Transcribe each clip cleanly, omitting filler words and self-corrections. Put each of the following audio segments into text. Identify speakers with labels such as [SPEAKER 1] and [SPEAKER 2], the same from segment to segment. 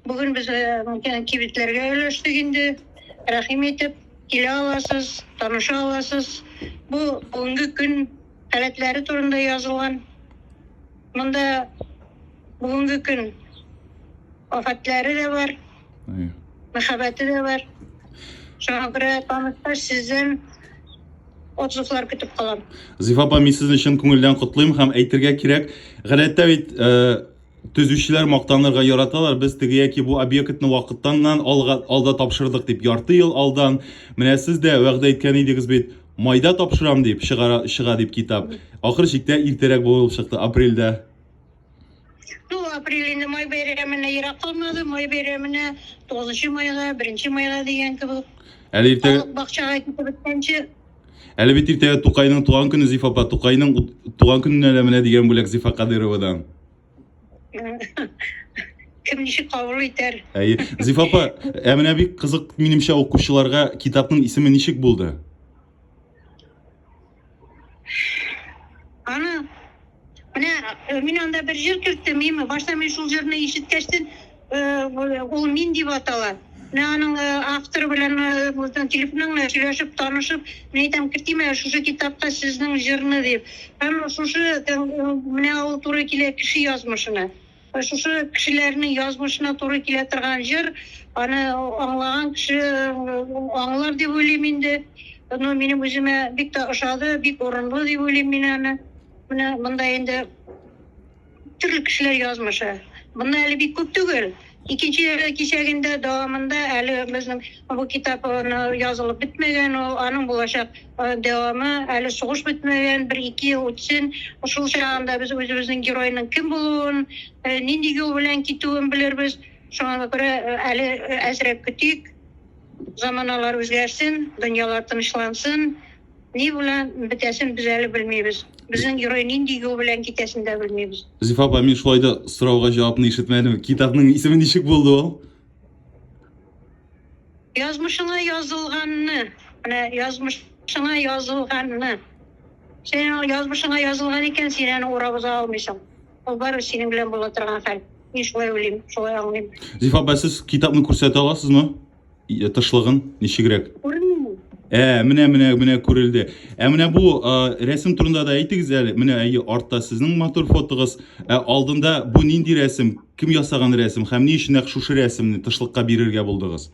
[SPEAKER 1] Бүгін біз кибетлерге өлештік енді. Рахим етіп, келе аласыз, таныша аласыз. Бұл бүгінгі күн әлетлері турында yazылған. Мұнда бүгінгі күн афатлары да бар, махаббаты да бар. Шоңа күрә танышта сезден отзывлар көтіп қалам.
[SPEAKER 2] Зифа апа, мен сізді шын көңілден құтлаймын һәм әйтергә кирәк. Гадәттә бит төзүчеләр мактанырга яраталар. Без теге яки бу объектны вакыттан алда тапшырдык дип, ярты ел алдан. Менә сез дә вәгъдә иткән идегез бит, майда тапшырам дип, чыга дип китап. Ахыр чиктә иртәрәк булып чыкты, апрельдә.
[SPEAKER 1] Ну, апрельдә май бәйрәменә ерак калмады. Май бәйрәменә 9 майга, 1 майга дигән кебек.
[SPEAKER 2] Әле иртәгә
[SPEAKER 1] Бакчага китеп беткәнче.
[SPEAKER 2] Әле бит иртәгә Тукайның туган көне, Зифа апа, Тукайның туган көненә менә дигән бүләк Зифа Кадыровадан.
[SPEAKER 1] Кем ничек кабул итәр?
[SPEAKER 2] Зифа апа, менә бик кызык минемчә укучыларга китапның исеме ничек булды?
[SPEAKER 1] Аны мен анда бер җыр кертем, башта мен шул җырны ишеткәчтен ул мин дип атала. Аның авторы белән телефоннан сөйләшеп, танышып, мен әйтәм, кертим шушы китапка сезнең җырны дип. Һәм шушы менә ул туры килә кеше язмышына. Шушы кешеләрнең язмышына туры килә торган җыр, аны аңлаган кеше аңлар дип уйлыйм инде. Минем үземә бик тә ошады, бик урынлы дип уйлыйм мин аны. Менә монда инде төрле кешеләр язмышы. Монда әле бик күп түгел. Икенче кичәгендә дәвамында әле безнең бу китап язылып бетмәгән, аның булачак дәвамы әле сугыш бетмәгән, 1-2 ел үтсен. Шул чагында без үзебезнең геройның кем булуын, нинди юл белән китүен белербез. Шуңа күрә әле әзрәк көтик. Заманалар үзгәрсен, дөньялар тынычлансын. Ни белән бетәсен без әле белмибез. Безнең герой нинди юл белән китәсен дә белмибез.
[SPEAKER 2] Зифа апа, мин шулай да сорауга җавапны ишетмәдем. Китапның исеме ничек булды ул?
[SPEAKER 1] Язмышыңа язылганны. Менә язмышыңа язылганны. Сен язмышыңа язылган икән, син аны урабызга алмыйсың. Ул бары синең белән була торган хәл. Мин шулай уйлыйм, шулай аңлыйм.
[SPEAKER 2] Зифа апа, сез китапны күрсәтә аласызмы? Тышлыгын ничегрәк? Менә күрелде. Менә бу рәсем турында да әйтегез әле. Менә артта сезнең матур фотогыз. Алдында бу нинди рәсем? Кем ясаган рәсем? Һәм ни өчен шушы рәсемне тышлыкка бирергә булдыгыз?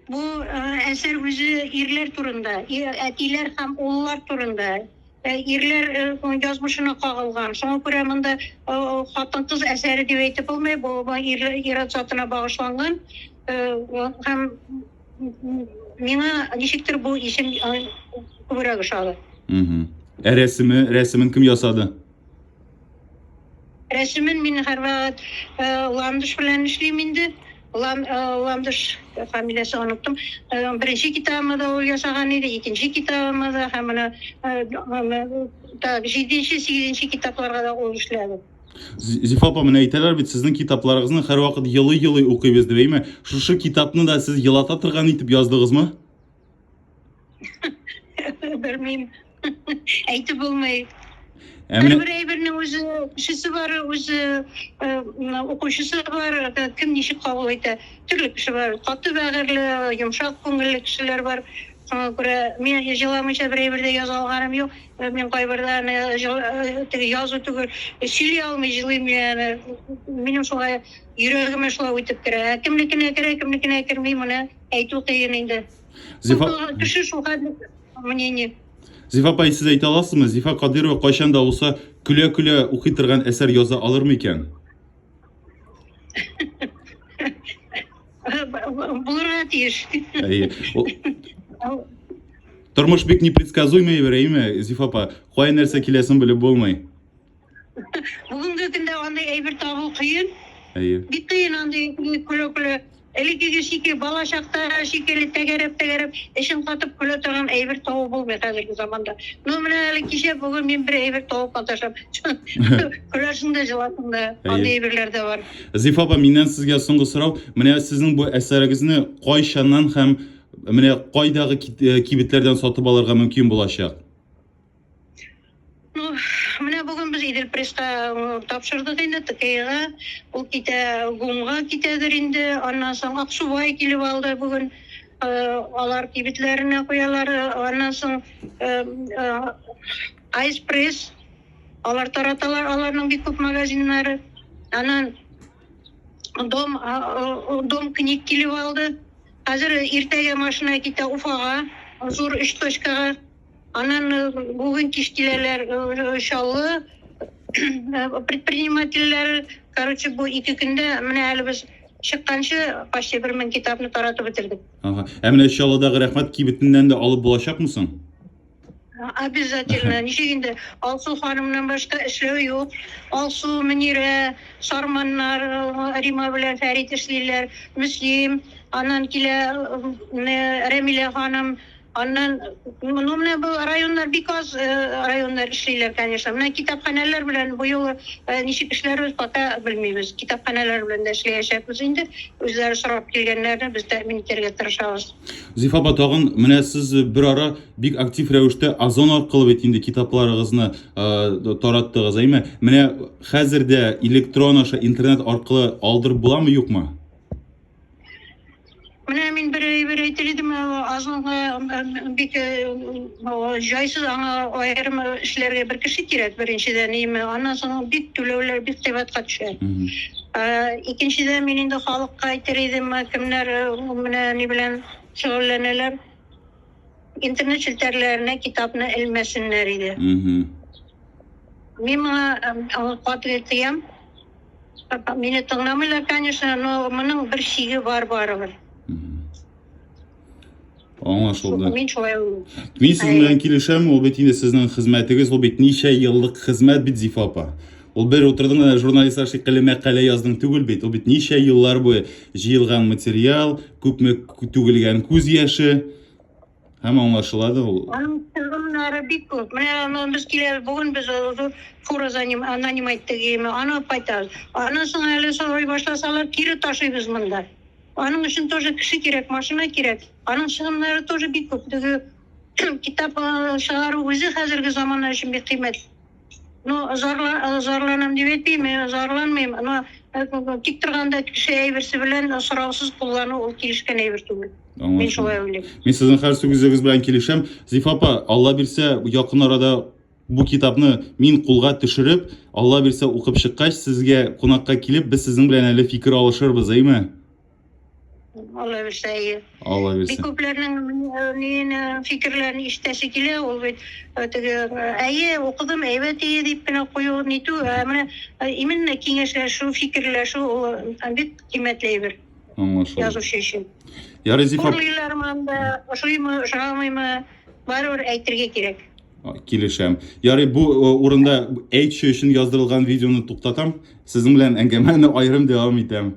[SPEAKER 1] Бу әсәр үзе ирләр турында, әтиләр һәм уллар турында. Ирләр язмышына кагылган. Шуңа күрә монда хатын-кыз әсәре дип әйтеп булмый, бу ир затына багышланган. Һәм миңа ничектер бу исем күбрәк ошады.
[SPEAKER 2] Рәсемен кем ясады?
[SPEAKER 1] Рәсемен мин һәрвакыт Ландыш белән эшлим инде. Ландыш фамилиясы оныттым. Беренче китабымда да ул ясаган иде, икенче китабымда һәм менә 7-8 китапларга да ул эшләде.
[SPEAKER 2] Зифа апа, менә әйтәләр бит, сезнең китапларыгызны һәрвакыт елый укыйбыз дип әйме? Шушы китапны да сез елата торган итеп яздыгызмы?
[SPEAKER 1] Белмим. Әйтеп булмый. Бер әйбернең үзе кешесе бар, үзе укучысы бар, кем ничек кабул итә. Төрле кеше бар. Каты бәгырьле, йомшак күңелле кешеләр бар. Шуңа күрә мин җыламыйча бер әйбердә яза алганым юк. Мин кайбердә теге язу түгел, сөйли алмый җырлыйм яны. Минем шулай йөрәгемә шулай үтеп керә. Кемлекенә керә, кемлекенә керми, моны әйтү кыен инде. Кеше шуга мнение.
[SPEAKER 2] Зифа апа, сез әйтә аласызмы? Зифа Кадырова кайчан да булса көлә укый торган әсәр яза алырмы икән?
[SPEAKER 1] Булырга тиеш.
[SPEAKER 2] Тормыш бик непредсказуемый әйме, Зифа апа. Кай нәрсә киләсен белеп булмый.
[SPEAKER 1] Бүгенге көндә андай әйбер табу кыен. Бик кыен андай көлә. Элекеге шике бала чакта шикеле тәгәрәп эшен катып көлә торган әйбер табу булмый хәзерге заманда. Менә әле кичә бүген мин бер әйбер табып катышам. Көләсең дә җыласың да, андай әйберләр дә бар.
[SPEAKER 2] Зифа апа, миннән сезгә соңгы сорау. Менә сезнең бу әсәрегезне кайчаннан һәм менә кайдагы кибетләрдән сатып алырга мөмкин булачак?
[SPEAKER 1] Менә бүген biz Идел пресска тапшырдык инде ТКга, ул китә ГУМга китәдер инде, аннан соң Аксубай килеп алды бүген. Алар кибетләренә куялар, аннан соң Айспресс, алар тараталар, аларның бик күп магазиннары. Аннан Дом книг килеп алды. Хәзер иртәгә машина китә Уфага, зур 3 точкага. Аннан бүген кич киләләр Чаллы предпринимательләр. Короче, бу 2 көндә менә әле без чыкканчы почти 1000 китапны таратып бетердек.
[SPEAKER 2] Ага. Менә Чаллыдагы рәхмәт кибетеннән дә алып булачакмысың?
[SPEAKER 1] Обязательно. Ничегенде Алсу ханымнан башка эшләү юк. Алсу, Мөнирә, Сарманнар, Рима белән Фәрит эшлиләр, Мөслим, аннан килә Рәмилә ханым, аннан менә бу районнар бик аз районнар эшлиләр, конечно. Менә китапханәләр белән бу ел ничек эшләрбез, пока белмибез. Китапханәләр белән дә эшләячәкбез инде. Үзләре сорап килгәннәрне без тәэмин итәргә тырышабыз.
[SPEAKER 2] Зифа апа, тагын менә сез бер ара бик актив рәвештә Озон аркылы бит инде китапларыгызны тараттыгыз, әйме? Менә хәзер дә электрон аша интернет аркылы алдырып буламы, юкмы?
[SPEAKER 1] Менә мин бер әйтер идем, Озонга бик җайсыз, аңа аерым эшләргә бер кеше кирәк, беренчедән, аннан соң бик түләүләр бик кыйбатка төшә. Икенчедән, мин инде халыкка әйтер идем, кемнәр менә ни белән шөгыльләнәләр, интернет челтәрләренә китапны элмәсеннәр иде. Мин моңа каты тиям. Мине тыңламыйлар, конечно, но моның бер чиге бар барыбер.
[SPEAKER 2] Аңлашылды.
[SPEAKER 1] Мин шулай уйлыйм.
[SPEAKER 2] Мин сез белән килешәм, ул бит инде сезнең хезмәтегез, ул бит ничә еллык хезмәт бит, Зифа апа. Ул бер утырдың, журналистлар шикелле мәкалә яздың түгел бит. Ул бит ничә еллар буе җыелган материал, күпме түгелгән күз яше. Һәм аңлашылады ул.
[SPEAKER 1] Аның сыгымнары бик күп. Менә без килә, бүген без фура нанимать итәгәме, аны кайтабыз. Аннан соң әле сорый башласалар, кире ташыйбыз монда. Аның өчен тоже кеше кирәк, машина кирәк. Аның чыгымнары тоже бик күп. Китап чыгару үзе хәзерге заманда өчен бик кыйммәт. Но зарланам дип әйтмим, зарланмыйм. Но тик торганда кеше әйберсе белән сораусыз куллану ул килешкән әйбер түгел. Мин шулай уйлыйм.
[SPEAKER 2] Мин сезнең һәр сүзегез белән килешәм. Зифа апа, Алла бирсә, якын арада бу китапны мин кулга төшереп, Алла бирсә укып чыккач, сезгә кунакка килеп, без сезнең белән әле фикер алышырбыз, әйме?
[SPEAKER 1] Алла бирсә.
[SPEAKER 2] Алла бирсә.
[SPEAKER 1] Бик күпләрнең фикерләрен ишетәсе килә, ул бит әйе, укыдым, әйбәт дип кенә кую нитү, менә именно киңәшләшү, фикерләшү ул бик кыйммәтле әйбер.
[SPEAKER 2] Аңлашылды.
[SPEAKER 1] Язучы өчен.
[SPEAKER 2] Ярый, Зифа.
[SPEAKER 1] Уйларманда, ошыймы, ошамыймы, барыбер әйтергә кирәк.
[SPEAKER 2] Килешәм. Ярый, бу урында әйтү өчен яздырылган видеоны туктатам. Сезнең белән әңгәмәне аерым дәвам итәм.